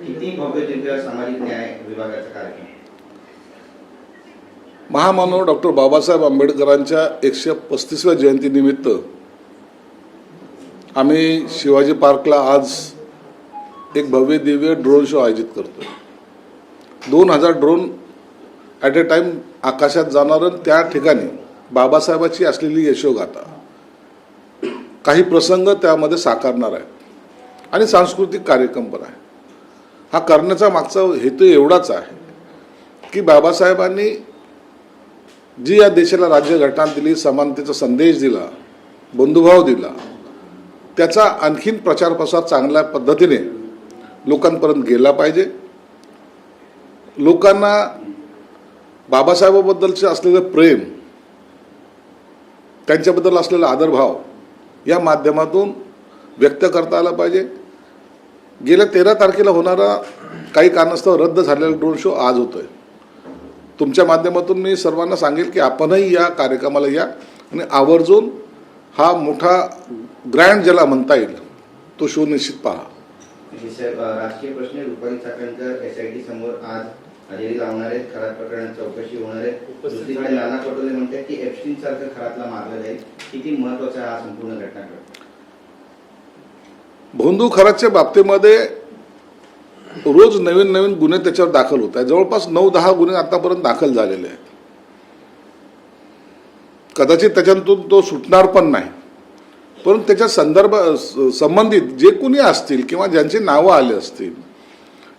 किती भव्य दिव्य सामाजिक न्याय विभागाचा कार्यक्रम? महामानव डॉक्टर बाबासाहेब आंबेडकरांच्या 135व्या जयंतीनिमित्त आम्ही शिवाजी पार्कला आज एक भव्य दिव्य ड्रोन शो आयोजित करतो. 2000 ड्रोन ॲट ए टाइम आकाशात जाणार, त्या ठिकाणी बाबासाहेबांची असलेली यशोगाथा, काही प्रसंग त्यामध्ये साकारणार आहे आणि सांस्कृतिक कार्यक्रम पण आहे. हा करण्याचा मागचा हेतू एवढाच आहे की बाबासाहेबांनी जी या देशाला राज्यघटना दिली, समानतेचा संदेश दिला, बंधुभाव दिला, त्याचा आणखीन प्रचार प्रसार चांगल्या पद्धतीने लोकांपर्यंत गेला पाहिजे. लोकांना बाबासाहेबांबद्दलचे असलेलं प्रेम, त्यांच्याबद्दल असलेला आदरभाव या माध्यमातून व्यक्त करता आला पाहिजे. गेल्या 13 तारखेला होणारा काही कारणास्तव रद्द झालेला ड्रोन शो आज होतोय. तुमच्या माध्यमातून मी सर्वांना सांगेल की आपणही या कार्यक्रमाला या आणि आवर्जून हा मोठा ग्रँड ज्याला म्हणता येईल तो शो निश्चित पहा. राजकीय प्रश्न रुपाली चाकणकर SIT समोर आज हजेरी लावणार आहेत. खरात प्रकरणात चौकशी होणार आहे. दुसरीकडे नाना पटोले म्हणतात की एप्स्टीन सारखं खरातला मारलं जाईल. किती महत्वाचा हा संपूर्ण घटनाक्रम? भोंदू खरातच्या बाबतीमध्ये रोज नवीन नवीन गुन्हे त्याच्यावर दाखल होत आहेत. जवळपास 9-10 गुन्हे आतापर्यंत दाखल झालेले आहेत. कदाचित त्याच्यातून तो सुटणार पण नाही, परंतु त्याच्या संबंधित जे कोणी असतील किंवा ज्यांची नावं आले असतील,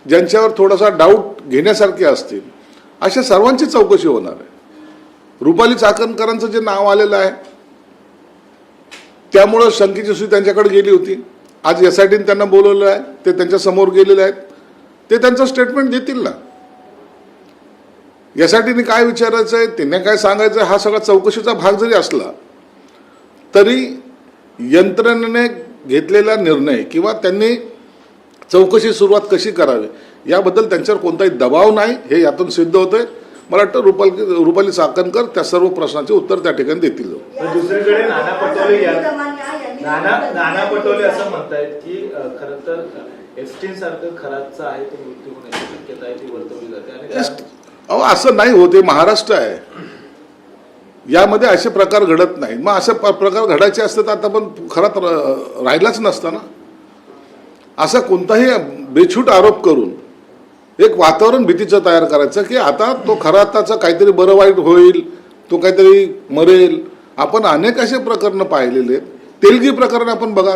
ज्यांच्यावर थोडासा डाऊट घेण्यासारखे असतील, अशा सर्वांची चौकशी होणार आहे. रुपाली चाकणकरांचं जे नाव आलेलं आहे त्यामुळं शंकेची सुई त्यांच्याकडे गेली होती. आज SITने त्यांना बोलवलं आहे, ते त्यांच्या समोर गेलेले आहेत, ते त्यांचं स्टेटमेंट देतील ना. SITने काय विचारायचं आहे, त्यांनी काय सांगायचं आहे, हा सगळा चौकशीचा भाग जरी असला तरी यंत्रणेने घेतलेला निर्णय किंवा त्यांनी चौकशी सुरुवात कशी करावी याबद्दल त्यांच्यावर कोणताही दबाव नाही, हे यातून सिद्ध होतंय. मला वाटतं रुपाली चाकणकर त्या सर्व प्रश्नाचे उत्तर त्या ठिकाणी देतील. दुसरीकडे नाना पटोले असं म्हणतायत की खरं तर एप्स्टीन सारखं खरातचं आहे, तो मृत्यू होण्याची शक्यता आहे, ती वर्तवली जाते. असं नाही होते. महाराष्ट्र आहे, यामध्ये असे प्रकार घडत नाहीत. मग असे प्रकार घडायचे असते तर आता पण खरात राहिलाच नसता ना. असा कोणताही बेछूट आरोप करून एक वातावरण भीतीचं तयार करायचं की आता तो खराताचं काहीतरी बरं वाईट होईल, तो काहीतरी मरेल. आपण अनेक असे प्रकरण पाहिलेले आहेत. तेलगी प्रकरण आपण बघा,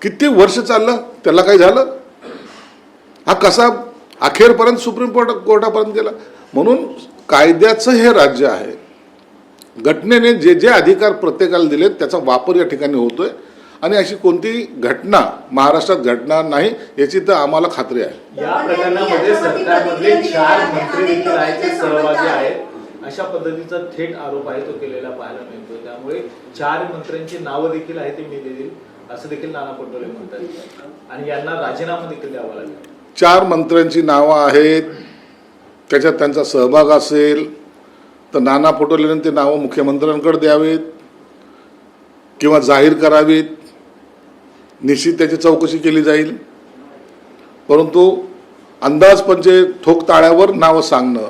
किती वर्ष चाललं, त्याला काय झालं, हा कसा अखेरपर्यंत सुप्रीम कोर्टापर्यंत गेला. म्हणून कायद्याचं हे राज्य आहे. घटनेने जे जे अधिकार प्रत्येकाला दिलेत त्याचा वापर या ठिकाणी होतोय आणि अशी कोणती घटना महाराष्ट्रात घडणार नाही याची तर आम्हाला खात्री आहे. या प्रकरणामध्ये सरकारमधले 4 मंत्री देखील आहेत, ते सहभागी आहेत, अशा पद्धतीचा थेट आरोप आहे तो केलेला पाहायला मिळतो. त्यामुळे 4 मंत्र्यांची नावं देखील आहे ते मिळतील असं देखील नाना पटोले म्हणतात आणि यांना राजीनामा देखील द्यावा लागेल. 4 मंत्र्यांची नावं आहेत, त्याच्यात त्यांचा सहभाग असेल तर नाना पटोलेंनी ते नावं मुख्यमंत्र्यांकडे द्यावेत किंवा जाहीर करावीत. निश्चित त्याची चौकशी केली जाईल, परंतु अंदाजपंचे ठोक ताळ्यावर नावं सांगणं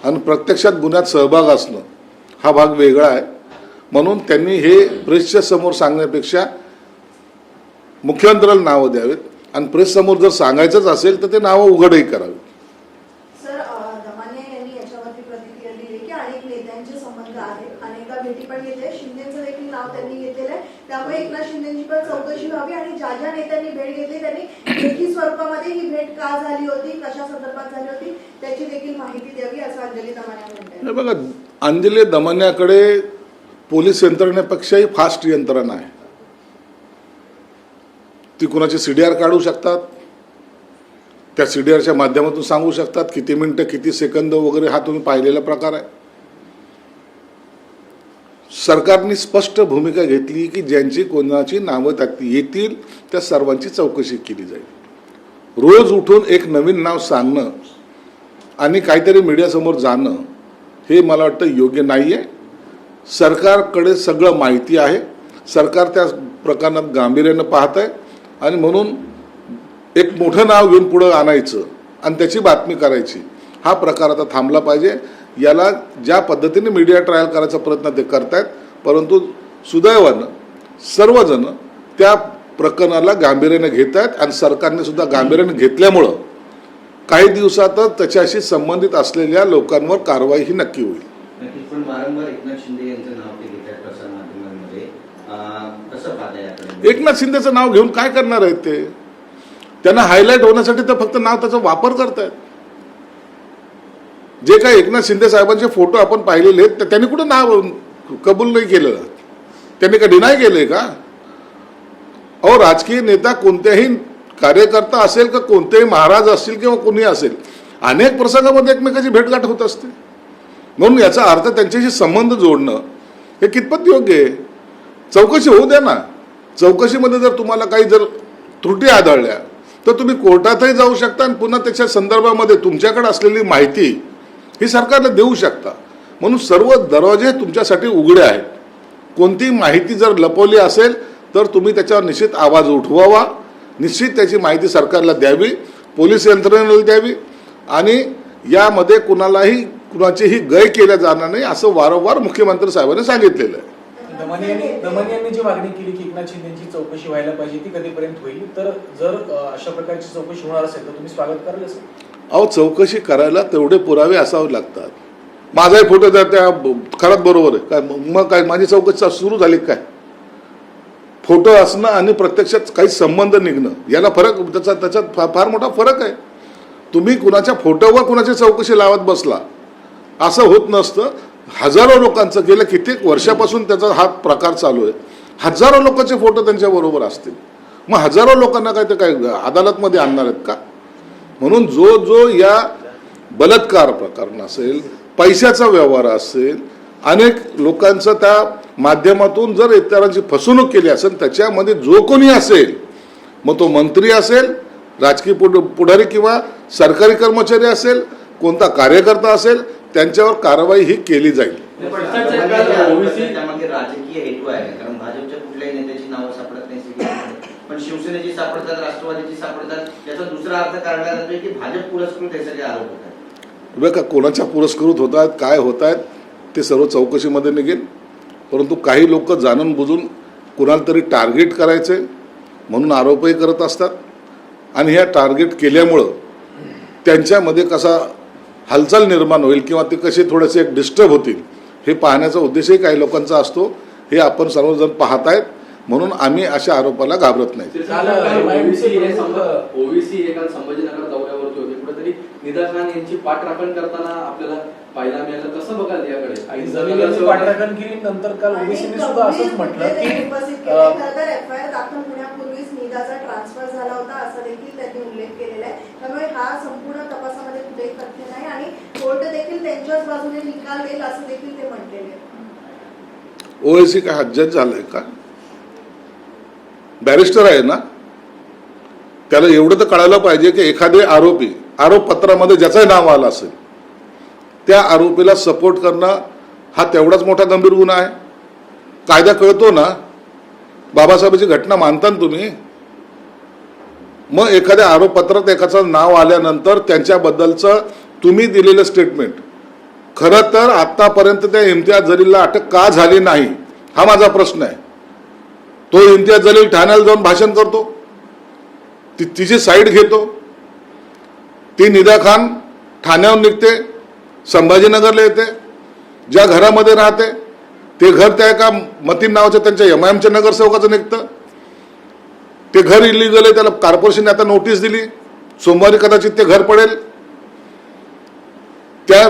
आणि प्रत्यक्षात गुन्ह्यात सहभाग असणं हा भाग वेगळा आहे. म्हणून त्यांनी हे प्रेसच्या समोर सांगण्यापेक्षा मुख्यमंत्र्याला नावं द्यावेत आणि प्रेस समोर जर सांगायचंच असेल तर ते नावं उघडही करावीत. सर, दमाने यांनी याच्यावरती प्रतिक्रिया दिली की अनेक नेत्यांचे संबंध आहेत, अनेकदा भेटी पण घेतले, शिंदेचं देखील नाव त्यांनी घेतलेलं आहे, त्यामुळे एकनाथ शिंदेची पण चौकशी व्हावी आणि ज्या ज्या नेत्यांनी भेट घेतली त्यांनी लेखी स्वरूपामध्ये ही भेट का झाली होती, कशा संदर्भात झाली होती त्याची देखील माहिती द्यावी असं अंजली दमाने म्हणतात. बघा, अंजली दमान्याकडे पोलीस यंत्रणेपेक्षाही फास्ट यंत्रणा आहे. ती कुणाची CDR काढू शकतात, त्या CDRच्या माध्यमातून सांगू शकतात किती मिनिटं किती सेकंद वगैरे. हा तुम्ही पाहिलेला प्रकार आहे. सरकारने स्पष्ट भूमिका घेतली की ज्यांची कोणाची नावं त्यात येतील त्या सर्वांची चौकशी केली जाईल. रोज उठून एक नवीन नाव सांगणं आणि काहीतरी मीडियासमोर जाणं हे मला वाटतं योग्य नाही आहे. सरकारकडे सगळं माहिती आहे, सरकार त्या प्रकरणात गांभीर्यानं पाहत आहे आणि म्हणून एक मोठं नाव घेऊन पुढं आणायचं आणि त्याची बातमी करायची, हा प्रकार आता थांबला पाहिजे. याला ज्या पद्धतीने मीडिया ट्रायल करायचा प्रयत्न ते करतायत, परंतु सुदैवानं सर्वजण त्या प्रकरणाला गांभीर्याने घेत आहेत आणि सरकारने सुद्धा गांभीर्याने घेतल्यामुळं काही दिवसातच त्याच्याशी संबंधित असलेल्या लोकांवर कारवाई ही नक्की होईल. नक्कीच. पण वारंवार एकनाथ शिंदे यांचं नाव ते घेत आहेत प्रसार माध्यमांमध्ये, कसं पाहता याकडे? एकनाथ शिंदेचं नाव घेऊन काय करणार आहेत ते? त्यांना हायलाईट होण्यासाठी तर फक्त नाव त्याचा वापर करतायत. जे काही एकनाथ शिंदे साहेबांचे फोटो आपण पाहिलेले आहेत त्यांनी कुठं नाव कबूल नाही केलं, त्यांनी का डिनाय केलंय का? अहो, राजकीय नेता कोणत्याही कार्यकर्ता असेल का कोणतेही महाराज असतील किंवा कोणी असेल, अनेक प्रसंगामध्ये एकमेकाची भेटगाठ होत असते. म्हणून याचा अर्थ त्यांच्याशी संबंध जोडणं हे कितपत योग्य आहे? चौकशी होऊ द्या ना. चौकशीमध्ये जर तुम्हाला काही जर त्रुटी आढळल्या तर तुम्ही कोर्टातही जाऊ शकता आणि पुन्हा त्याच्या संदर्भामध्ये तुमच्याकडे असलेली माहिती ही सरकारला देऊ शकता. म्हणून सर्व दरवाजे तुमच्यासाठी उघडे आहेत. कोणती माहिती जर लपवली असेल तर तुम्ही त्याच्यावर निश्चित आवाज उठवावा, निश्चित त्याची माहिती सरकारला द्यावी, पोलीस यंत्रणेला द्यावी आणि यामध्ये कुणाचीही गय केल्या जाणार नाही असं वारंवार मुख्यमंत्री साहेबांनी सांगितलेलं आहे. दमन यांनी जी मागणी केली की एकनाथ शिंदेची चौकशी व्हायला पाहिजे, ती कधीपर्यंत होईल? तर जर अशा प्रकारची चौकशी होणार असेल तर तुम्ही स्वागत कराल असेल? अहो, चौकशी करायला तेवढे पुरावे असावे लागतात. माझाही फोटो त्या खरंच बरोबर आहे काय? मग काय माझी चौकशी सुरू झाली काय? फोटो असणं आणि प्रत्यक्षात काही संबंध निघणं याला फरक, त्याच्यात फार मोठा फरक आहे. तुम्ही कुणाच्या फोटोवर कुणाची चौकशी लावत बसला असं होत नसतं. हजारो लोकांचं गेल्या कित्येक वर्षापासून त्याचा हा प्रकार चालू आहे. हजारो लोकांचे फोटो त्यांच्या बरोबर असतील. मग हजारो लोकांना काय ते काय अदालतमध्ये आणणार आहेत का? म्हणून जो या बलात्कार प्रकरण असेल, पैशाचा व्यवहार असेल, अनेक लोकांचं त्या माध्यमातून जर इतरांची फसवणूक केली असेल, त्याच्यामध्ये जो कोणी असेल, मग तो मंत्री असेल, राजकीय पुढारी किंवा सरकारी कर्मचारी असेल, कोणता कार्यकर्ता असेल, त्यांच्यावर कारवाई ही केली जाईल. त्यामध्ये राजकीय हेतू आहे, कारण भाजपच्या कुठल्याही नेत्याची नावं सापडत नाही, पण शिवसेनेची सापडतात, राष्ट्रवादीची सापडतात. याचा दुसरा अर्थ काढला जातोय की भाजप पुरस्कृत हे सगळे आरोप होतात. बघा, कोणाच्या पुरस्कृत होत आहेत, काय होत आहेत ते सर्व चौकशीमध्ये निघेल. परंतु काही लोक जाणून बुजून कुणाला तरी टार्गेट करायचे म्हणून आरोपही करत असतात आणि ह्या टार्गेट केल्यामुळं त्यांच्यामध्ये कसा हालचाल निर्माण होईल किंवा ते कसे थोडेसे एक डिस्टर्ब होतील हे पाहण्याचा उद्देशही काही लोकांचा असतो. हे आपण सर्वजण पाहत आहेत, म्हणून आम्ही अशा आरोपाला घाबरत नाही. ओवीसी हे काल संभाजीनगर दौऱ्यावरती होते, कुठेतरी निदा खान यांची पाठराखण करताना आपल्याला पाहायला मिळालं. कसं बघाल याकडे? जमीन यांची पाठराखण केली, नंतर काल ओबीसीने सुद्धा असंच म्हटलं की एफआयआर दाखल होण्यापूर्वीच निदाचा ट्रान्सफर झाला होता असा देखील त्यांनी उल्लेख केलेला आहे. त्यामुळे हा संपूर्ण तपासामध्ये कुठेही तथ्य नाही आणि कोर्ट देखील त्यांच्याच बाजूने निकाल देईल असं देखील ते म्हटलेले. ओएसी काय हज्जत झालाय का? बॅरिस्टर आहे ना, त्याला एवढं तर कळायला पाहिजे की एखादे आरोपी आरोपपत्रामध्ये ज्याचं नाव आलं असेल त्या आरोपीला सपोर्ट करणं हा तेवढाच मोठा गंभीर गुन्हा आहे. कायदा कळतो ना. बाबासाहेबांची घटना मानता ना तुम्ही? मग एखाद्या आरोपपत्रात एकाचं नाव आल्यानंतर त्यांच्याबद्दलचं तुम्ही दिलेलं स्टेटमेंट, खरं तर आतापर्यंत त्या इम्तियाज जलीलला अटक का झाली नाही हा माझा प्रश्न आहे. तो इम्तियाज जलील ठाण्याला जाऊन भाषण करतो, तिची साईड घेतो, ती निदा खान ठाण्याहून निघते, संभाजीनगरला येते, ज्या घरामध्ये राहते ते घर त्या एका मतीन नावाच्या त्यांच्या एमआयएमच्या नगरसेवकाचं निघतं. ते घर इलिगल आहे, त्याला कॉर्पोरेशनने आता नोटीस दिली, सोमवारी कदाचित ते घर पडेल. त्या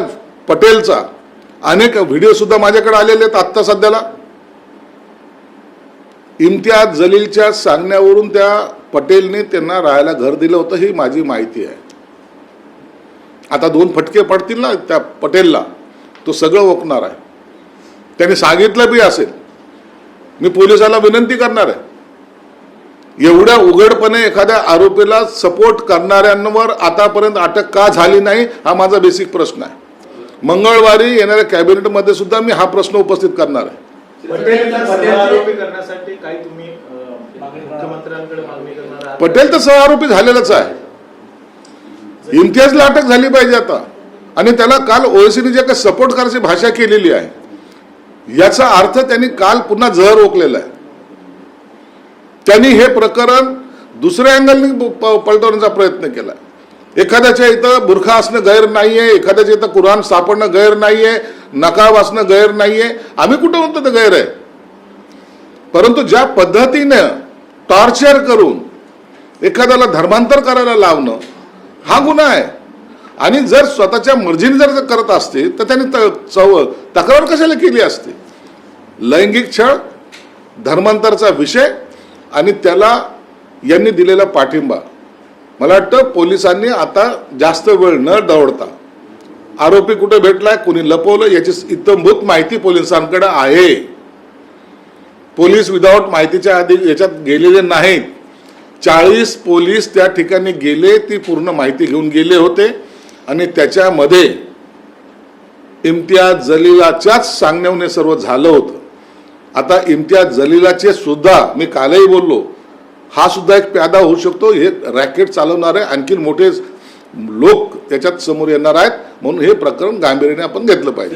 पटेलचा अनेक व्हिडिओ सुद्धा माझ्याकडे आलेले आहेत आत्ता सध्याला. इम्तियाज जलीलच्या सांगण्यावरून त्या पटेलने त्यांना राहायला घर दिलं होतं, ही माझी माहिती आहे. आता 2 फटके पडतील ना त्या पटेलला, तो सगळं ओकणार आहे. त्यांनी सांगितलं बी असेल. मी पोलिसाला विनंती करणार आहे, एवढ्या उघडपणे एखाद्या आरोपीला सपोर्ट करणाऱ्यांवर आतापर्यंत अटक का झाली नाही हा माझा बेसिक प्रश्न आहे. मंगळवारी येणाऱ्या कॅबिनेटमध्ये सुद्धा मी हा प्रश्न उपस्थित करणार आहे. आरोपी करण्यासाठी काही तुम्ही मागणी करणार? मुख्यमंत्र्यांकडे मागणी करणार आहात? पटेल तर सहआरोपी झालेलाच आहे. इम्तियाजला अटक झाली पाहिजे आता. आणि त्याला काल ओएसीने जे काही सपोर्ट करायची भाषा केलेली आहे, याचा अर्थ त्यांनी काल पुन्हा जहर ओकलेला आहे. त्यांनी हे प्रकरण दुसऱ्या अँगलने पलटवण्याचा प्रयत्न केला. एखाद्याच्या इथं बुरखा असणं गैर नाहीये, एखाद्याच्या इथं कुराण सापडणं गैर नाहीये, नकाब असणं गैर नाहीये. आम्ही कुठं म्हणतो ते गैर आहे, परंतु ज्या पद्धतीनं टॉर्चर करून एखाद्याला धर्मांतर करायला लावणं हा गुन्हा आहे. आणि जर स्वतःच्या मर्जीने जर करत असते तर त्यांनी तक्रार कशाला केली असते. लैंगिक छळ, धर्मांतरचा विषय आणि त्याला यांनी दिलेला पाठिंबा. मला वाटतं पोलिसांनी आता जास्त वेळ न दौडता आरोपी कुठे भेटलाय, कुणी लपवलं, याची इत्थंभूत माहिती पोलिसांकडे आहे. पोलीस विदाऊट माहितीच्या आधी याच्यात गेलेले नाहीत. 40 पोलीस त्या ठिकाणी गेले, ती पूर्ण माहिती घेऊन गेले होते. आणि त्याच्यामध्ये इम्तियाज जलीलाच्याच सांगण्याने सर्व झालं होतं. आता इम्तियाज जलीलाचे सुद्धा, मी कालही बोललो, हा सुद्धा एक प्यादा होऊ शकतो. हे रॅकेट चालवणारे आणखी मोठे लोक त्याच्यात समोर येणार आहेत. म्हणून हे प्रकरण गांभीर्याने आपण घेतलं पाहिजे.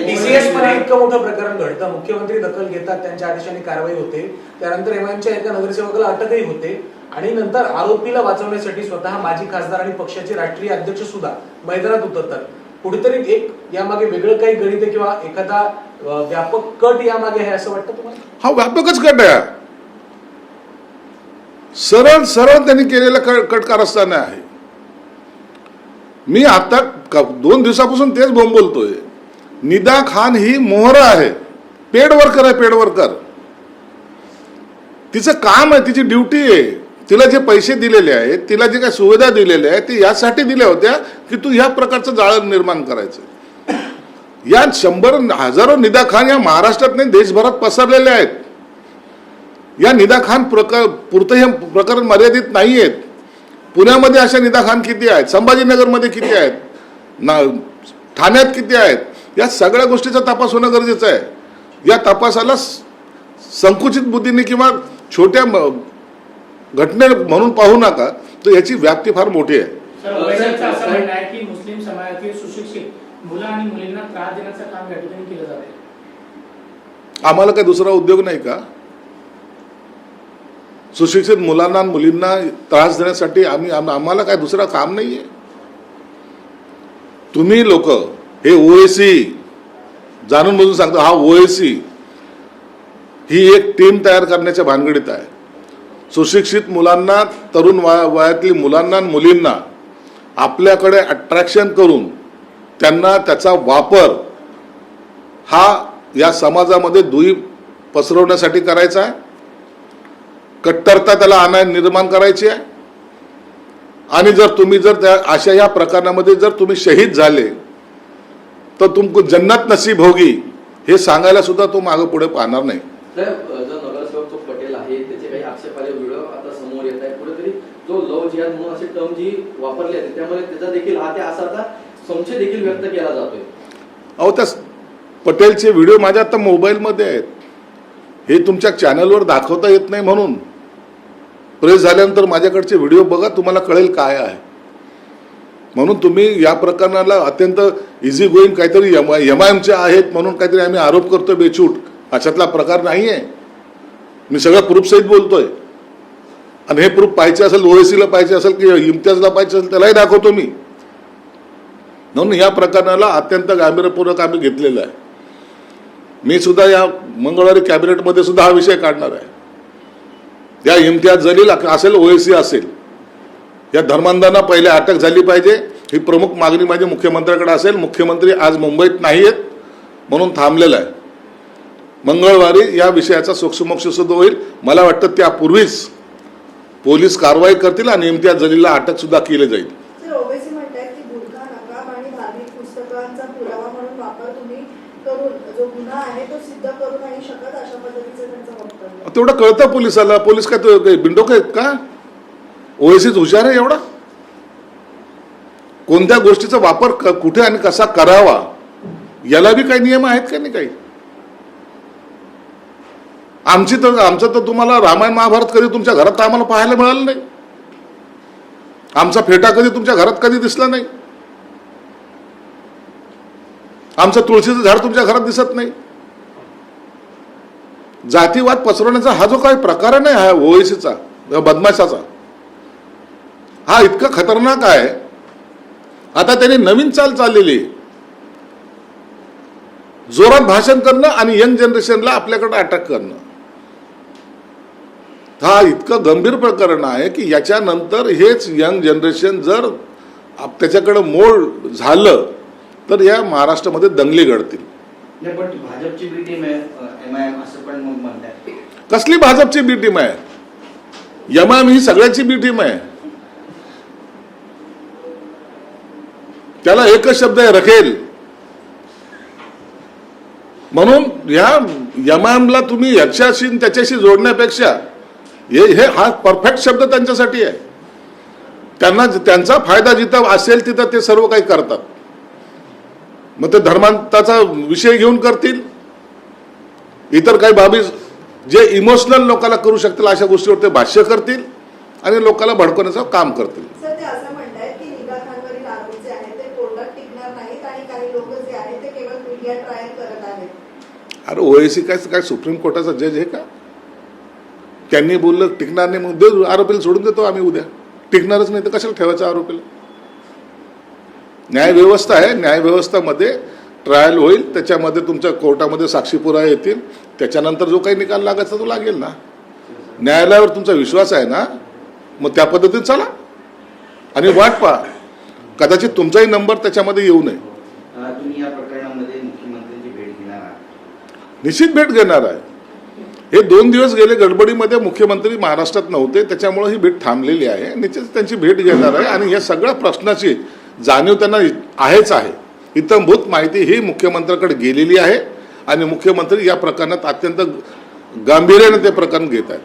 DCS मध्ये इतकं मोठं प्रकरण घडतं, मुख्यमंत्री दखल घेतात, त्यांच्या आदेशाने कारवाई होते, त्यानंतर एमआयएमच्या एका नगरसेवकाला अटकही होते आणि नंतर आरोपीला वाचवण्यासाठी स्वतः माजी खासदार आणि पक्षाचे राष्ट्रीय अध्यक्ष सुद्धा मैदानात उतरतात. कुठेतरी एक यामागे वेगळं काही गणित आहे किंवा एखादा व्यापक कट यामागे आहे असं वाटतं तुम्हाला? हा व्यापकच कट आहे. सरळ सरळ त्यांनी केलेला कट कारस्थान आहे. मी आता 2 दिवसापासून तेच बोलतोय. निदा खान ही मोहरा आहे, पेड वर्कर आहे, पेड वर्कर. तिचं काम आहे, तिची ड्युटी आहे. तिला जे पैसे दिलेले आहेत, तिला जे काही सुविधा दिलेल्या आहेत, ते यासाठी दिल्या होत्या की तू ह्या प्रकारचं जाळं निर्माण करायचं. या 100,000 निदा खान या महाराष्ट्रात नाही देशभरात पसरलेले आहेत. या निदा खान पुरतं हे प्रकरण मर्यादित नाही आहेत. पुण्यामध्ये अशा निदा खान किती आहेत, संभाजीनगरमध्ये किती आहेत, ठाण्यात किती आहेत. या सगळ्या गोष्टीचा तपास होणं गरजेचं आहे. या तपासाला संकुचित बुद्धीने किंवा छोट्या घटने म्हणून पाहू नका, तर याची व्याप्ती फार मोठी आहे. सर, वैद्यांचं असं म्हणणं आहे की मुस्लिम समाजातील सुशिक्षित मुलं आणि मुलींना त्रास देण्याचं काम या ठिकाणी केलं जात आहे. आम्हाला काही दुसरा उद्योग नाही का? सुशिक्षित मुलांना मुलींना त्रास देण्यासाठी आम्हाला काय दुसरा काम नाहीये? तुम्ही लोक हे ओएसी जाणून बुजून सांगतो. हा ओएसी ही एक टीम तयार करण्याच्या भानगडीत आहे. सुशिक्षित मुलांना, तरुण वयातली मुलांना आणि मुलींना आपल्याकडे अट्रॅक्शन करून त्यांना त्याचा वापर हा या समाजामध्ये दुही पसरवण्यासाठी करायचा आहे. कट्टरता त्याला निर्माण करायची आहे. आणि जर तुम्ही त्या अशा या प्रकरणामध्ये जर तुम्ही शहीद झाले तर तुमको जन्नत नसीब होगी हे सांगायला सुद्धा तो मागे पुढे पाहणार नाही. जो नगरसेवक जो पटेल आहे त्याचे काही आक्षेपार्ह व्हिडिओ आता समोर येत आहे. कुठेतरी जो लव जिहाद म्हणून असे टर्म जी वापरली जाते त्यामुळे त्याचा देखील हा ते असा आता संशय देखील व्यक्त केला जातोय. अहो, त्या पटेलचे व्हिडिओ माझ्या आता मोबाईलमध्ये आहेत. हे तुमच्या चॅनलवर दाखवता येत नाही म्हणून प्रेस झाल्यानंतर माझ्याकडचे व्हिडिओ बघा, तुम्हाला कळेल काय आहे. म्हणून तुम्ही या प्रकरणाला अत्यंत इझी गोईंग काहीतरी एमआयएमचे आहेत म्हणून काहीतरी आम्ही आरोप करतोय बेछूट, अशातला प्रकार नाही आहे. मी सगळं प्रूफ सहित बोलतोय. आणि हे प्रूफ पाहिजे असेल, ओएसीला पाहिजे असेल की इम्तियाजला पाहिजे असेल त्यालाही दाखवतो मी. म्हणून या प्रकरणाला अत्यंत गांभीर्यपूर्वक आम्ही घेतलेलं आहे. मी सुद्धा या मंगळवारी कॅबिनेटमध्ये सुद्धा हा विषय काढणार आहे. या इम्तियाज जलील असेल, ओएसी असेल, या धर्मांधांना पहिले अटक झाली पाहिजे ही प्रमुख मागणी माझी मुख्यमंत्र्याकडे असेल. मुख्यमंत्री आज मुंबईत नाही आहेत म्हणून थांबलेला आहे. मंगळवारी या विषयाचा सोक्षमोक्ष सुद्धा होईल. मला वाटतं त्यापूर्वीच पोलीस कारवाई करतील आणि इम्तियाज जलीलला अटक सुद्धा केली जाईल. सर, ओवेसी म्हणतात की बुरखा, नकाब आणि धार्मिक पुस्तकांचा पुरावा म्हणून वापर तुम्ही करून जो गुन्हा आहे तो सिद्ध करू नाही शकत, अशा पद्धतीचं त्यांचं वक्तव्य. तेवढं कळतं पोलिसाला. पोलीस काय बिंडोक आहेत का? ओएसीच हुशार आहे एवढा? कोणत्या गोष्टीचा वापर कुठे आणि कसा करावा याला बी काही नियम आहेत का नाही? काही आमचं तर तुम्हाला रामायण महाभारत कधी तुमच्या घरात आम्हाला पाहायला मिळालं नाही. आमचा फेटा कधी तुमच्या घरात कधी दिसला नाही. आमचं तुळशीचं झाड तुमच्या घरात दिसत नाही. जातीवाद पसरवण्याचा हा जो काही प्रकार नाही, हा ओएसीचा बदमाशाचा, हा इतका खतरनाक आहे. आता त्यांनी नवीन चाल चाललेली, जोरात भाषण करणं आणि यंग जनरेशनला आपल्याकडे अटॅक करणं. हा इतकं गंभीर प्रकरण आहे की याच्यानंतर हेच यंग जनरेशन जर त्याच्याकडे मोड झालं तर या महाराष्ट्रामध्ये दंगली घडतील. नाही, पण भाजपची बी टीम आहे MIM असं पण मग म्हणतात. कसली भाजपची बी टीम आहे? MIM ही सगळ्याची बी टीम आहे. त्याला एकच शब्द आहे, रखेल. म्हणून ह्या MIM-ला तुम्ही याच्याशी त्याच्याशी जोडण्यापेक्षा हे हा परफेक्ट शब्द त्यांच्यासाठी आहे. त्यांना त्यांचा फायदा जिथं असेल तिथं ते सर्व काही करतात. मग ते धर्मांताचा विषय घेऊन करतील, इतर काही बाबी जे इमोशनल लोकांना करू शकतील अशा गोष्टीवर ते भाष्य करतील आणि लोकांना भडकवण्याचं काम करतील. सर, ते असं म्हणतायत की निगा खानवरील आरोप जे आहेत ते कोर्टात टिकणार नाहीत आणि काही लोक जे आहेत ते केवळ मीडिया ट्रायल करत आहेत. अरे ओएसी काय सुप्रीम कोर्टाचा जज आहे का? त्यांनी बोललं टिकणार नाही, मग दे आरोपीला सोडून देतो आम्ही उद्या. टिकणारच नाही तर कशाला ठेवायचं आरोपीला? न्यायव्यवस्था आहे, न्यायव्यवस्थामध्ये ट्रायल होईल, त्याच्यामध्ये तुमच्या कोर्टामध्ये साक्षी पुरावे येतील, त्याच्यानंतर जो काही निकाल लागायचा तो लागेल ना. न्यायालयावर तुमचा विश्वास आहे ना, मग त्या पद्धतीने चला आणि वाट पहा. कदाचित तुमचाही नंबर त्याच्यामध्ये येऊ नये. तुम्ही या प्रकरणामध्ये मुख्यमंत्र्यांची भेट घेणार आहात? निश्चित भेट घेणार आहे. हे 2 दिवस गेले गडबडीमध्ये मुख्यमंत्री महाराष्ट्रात नव्हते, त्याच्यामुळे ही भेट थांबलेली आहे. निश्चित त्यांची भेट घेणार आहे आणि या सगळ्या प्रश्नाची जाणीव त्यांना आहेच आहे. इत्थंभूत माहिती ही मुख्यमंत्र्याकडे गेलेली आहे आणि मुख्यमंत्री या प्रकरणात अत्यंत गांभीर्याने ते प्रकरण घेत आहेत.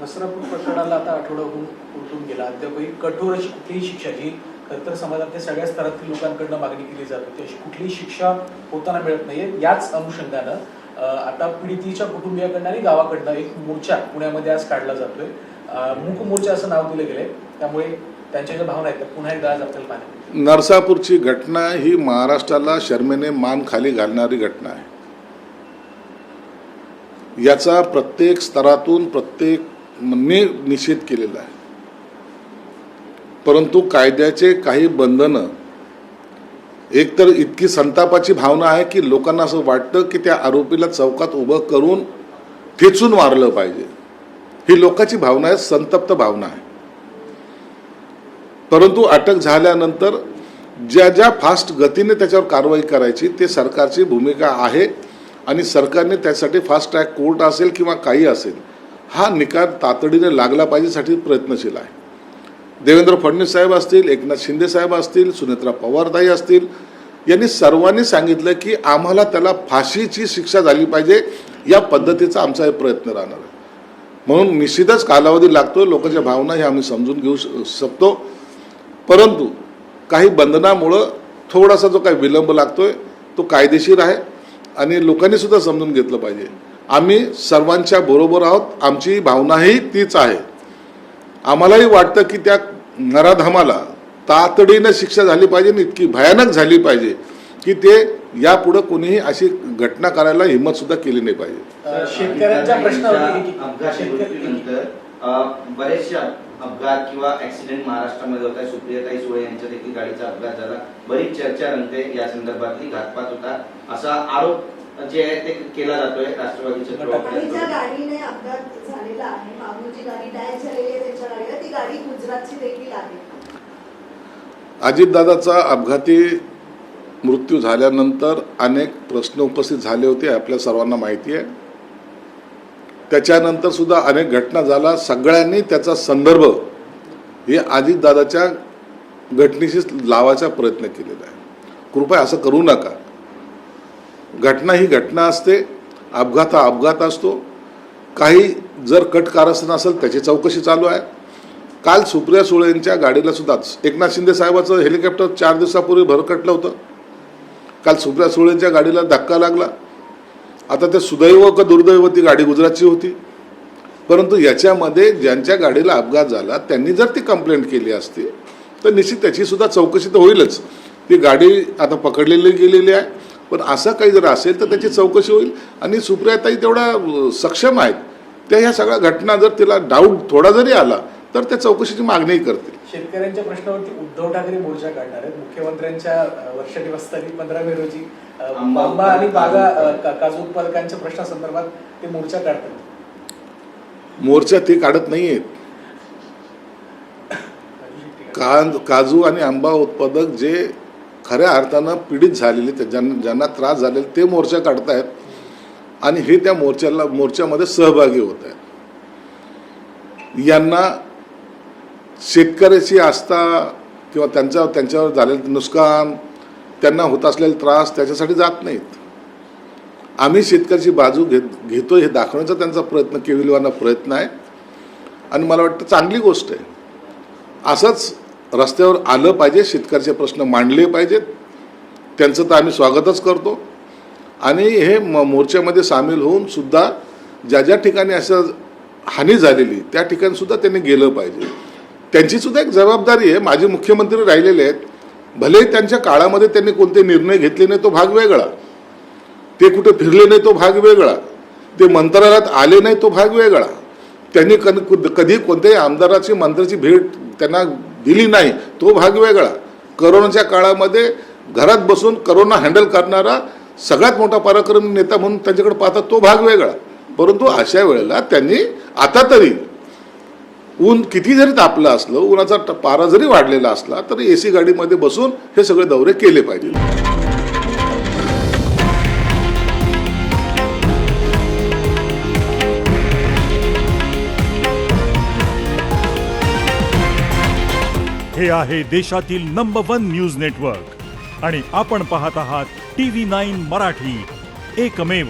नसरापूर प्रकरणाला आता आठवडाभर उलटून गेला. अद्यापही कठोर अशी कुठलीही शिक्षा, जी खरंतर समाजातल्या सगळ्या स्तरातील लोकांकडनं मागणी केली जात होती, अशी कुठलीही शिक्षा होताना मिळत नाहीये. याच अनुषंगानं आता पीडितेच्या कुटुंबियाकडनं आणि गावाकडनं एक मोर्चा पुण्यामध्ये आज काढला जातोय. मूक मोर्चा असं नाव दिलं गेलंय. त्यामुळे त्यांच्या ज्या भावना आहेत त्या पुन्हा एकदा आज आपल्याला पाहिजे. नरसापूरची घटना ही महाराष्ट्राला शर्मेने मान खाली घालणारी घटना आहे. याचा प्रत्येक स्तरातून प्रत्येकाने निषेध केलेला आहे. परंतु कायद्याचे काही बंधनं, एकतर इतकी संतापाची भावना आहे की लोकांना असं वाटतं की त्या आरोपीला चौकात उभं करून ठेचून मारलं पाहिजे. ही लोकांची भावना आहे, संतप्त भावना आहे. परंतु अटक झाल्यानंतर ज्या फास्ट गतीने त्याच्यावर कारवाई करायची ते सरकारची भूमिका आहे आणि सरकारने त्यासाठी फास्ट ट्रॅक कोर्ट असेल किंवा काही असेल, हा निकाल तातडीने लागला पाहिजेसाठी प्रयत्नशील आहे. देवेंद्र फडणवीस साहेब असतील, एकनाथ शिंदे साहेब असतील, सुनेत्रा पवारताई असतील, यांनी सर्वांनी सांगितलं की आम्हाला त्याला फाशीची शिक्षा झाली पाहिजे. या पद्धतीचा आमचा हे प्रयत्न राहणार आहे. म्हणून निश्चितच कालावधी लागतो, लोकांच्या भावना हे आम्ही समजून घेऊ शकतो. परंतु काही बंधनामुळं थोडासा जो काही विलंब लागतोय तो कायदेशीर आहे आणि लोकांनी सुद्धा समजून घेतलं पाहिजे. आम्ही सर्वांच्या बरोबर आहोत, आमची भावनाही तीच आहे. आम्हालाही वाटतं की त्या नराधमाला तातडीनं शिक्षा झाली पाहिजे, इतकी भयानक झाली पाहिजे की ते यापुढे कोणीही अशी घटना करायला हिंमत सुद्धा केली नाही पाहिजे. शेतकऱ्यांच्या प्रश्नावरती अपघातानंतर बरेचशा अपघात किंवा ऍक्सिडेंट महाराष्ट्रामध्ये होत आहे. सुप्रियाताई सुळे यांच्या देखील गाडीचा अपघात झाला. बरीच चर्चा रंगते या संदर्भातली, घातपात होता असा आरोप जे आहे ते केला जातोय राष्ट्रवादीच्या आणि ज्या गाडीने अपघात झालेला आहे, मागूची गाडी डॅश झालेली आहे त्यांच्या गाडीला, ती गाडी गुजरातची देखील आहे. अजितदादाचा अपघाती मृत्यू झाल्यानंतर अनेक प्रश्न उपस्थित झाले होते, आपल्या सर्वांना माहिती आहे. त्याच्यानंतर सुद्धा अनेक घटना झाला. सगळ्यांनी त्याचा संदर्भ हे अजितदादाच्या घटनेशी लावायचा प्रयत्न केलेला आहे. कृपया असं करू नका. घटना ही घटना असते, अपघात हा अपघात असतो. काही जर कट कारस्थान असेल त्याची चौकशी चालू आहे. काल सुप्रिया सुळे यांच्या गाडीला सुद्धा एकनाथ शिंदे साहेबाचं हेलिकॉप्टर 4 दिवसापूर्वी भरकटलं होतं. काल सुप्रिया सुळेंच्या गाडीला धक्का लागला. आता ते सुदैव का दुर्दैव ती गाडी गुजरातची होती, परंतु याच्यामध्ये ज्यांच्या गाडीला अपघात झाला त्यांनी जर ती कंप्लेंट केली असती तर निश्चित त्याची सुद्धा चौकशी तर होईलच. ती गाडी आता पकडलेली गेलेली आहे, पण असं काही जर असेल तर त्याची चौकशी होईल. आणि सुप्रियाताई तेवढ्या सक्षम आहेत, त्या ह्या सगळ्या घटना जर तिला डाऊट थोडा जरी आला तर त्या चौकशीची मागणी करतील. शेतकऱ्यांच्या प्रश्नावरती उद्धव ठाकरे मोर्चा काढणार आहेत. मुख्यमंत्र्यांच्या वर्षनिवासस्थानी 15 मे रोजी आंबा आणि बागा काजू उत्पादकांच्या प्रश्नासंदर्भात ते मोर्चा काढतात. मोर्चा ते काढत नाहीयेत. काजू आणि आंबा उत्पादक जे खऱ्या अर्थानं पीडित झालेले, ज्यांना त्रास झालेले ते मोर्चा काढतायत आणि हे त्या मोर्चामध्ये सहभागी होत आहेत. यांना शेतकऱ्याची आस्था किंवा त्यांच्यावर झालेलं नुकसान, त्यांना होत असलेला त्रास त्याच्यासाठी जात नाहीत. आम्ही शेतकऱ्याची बाजू घेतो हे दाखवण्याचा त्यांचा प्रयत्न, केविलवाना प्रयत्न आहे आणि मला वाटतं चांगली गोष्ट आहे. असंच रस्त्यावर आलं पाहिजे, शेतकऱ्याचे प्रश्न मांडले पाहिजेत. त्यांचं तर आम्ही स्वागतच करतो आणि हे मोर्चामध्ये सामील होऊन सुद्धा ज्या ठिकाणी असं हानी झालेली त्या ठिकाणी सुद्धा त्यांनी गेलं पाहिजे. त्यांची सुद्धा एक जबाबदारी आहे. माजी मुख्यमंत्री राहिलेले आहेत, भले त्यांच्या काळामध्ये त्यांनी कोणते निर्णय घेतले नाही तो भाग वेगळा, ते कुठे फिरले नाही तो भाग वेगळा, ते मंत्रालयात आले नाही तो भाग वेगळा, त्यांनी कधी कोणत्याही आमदाराची मंत्र्याची भेट त्यांना दिली नाही तो भाग वेगळा, करोनाच्या काळामध्ये घरात बसून करोना हँडल करणारा सगळ्यात मोठा पराक्रमी नेता म्हणून त्यांच्याकडे पाहतात तो भाग वेगळा. परंतु अशा वेळेला त्यांनी आता तरी ऊन किती जरी तापलं असलं, उन्हाचा पारा जरी वाढलेला असला तरी AC गाडीमध्ये बसून हे सगळे दौरे केले पाहिजे. हे आहे देशातील नंबर 1 न्यूज नेटवर्क आणि आपण पाहत आहात TV9 मराठी, एकमेव.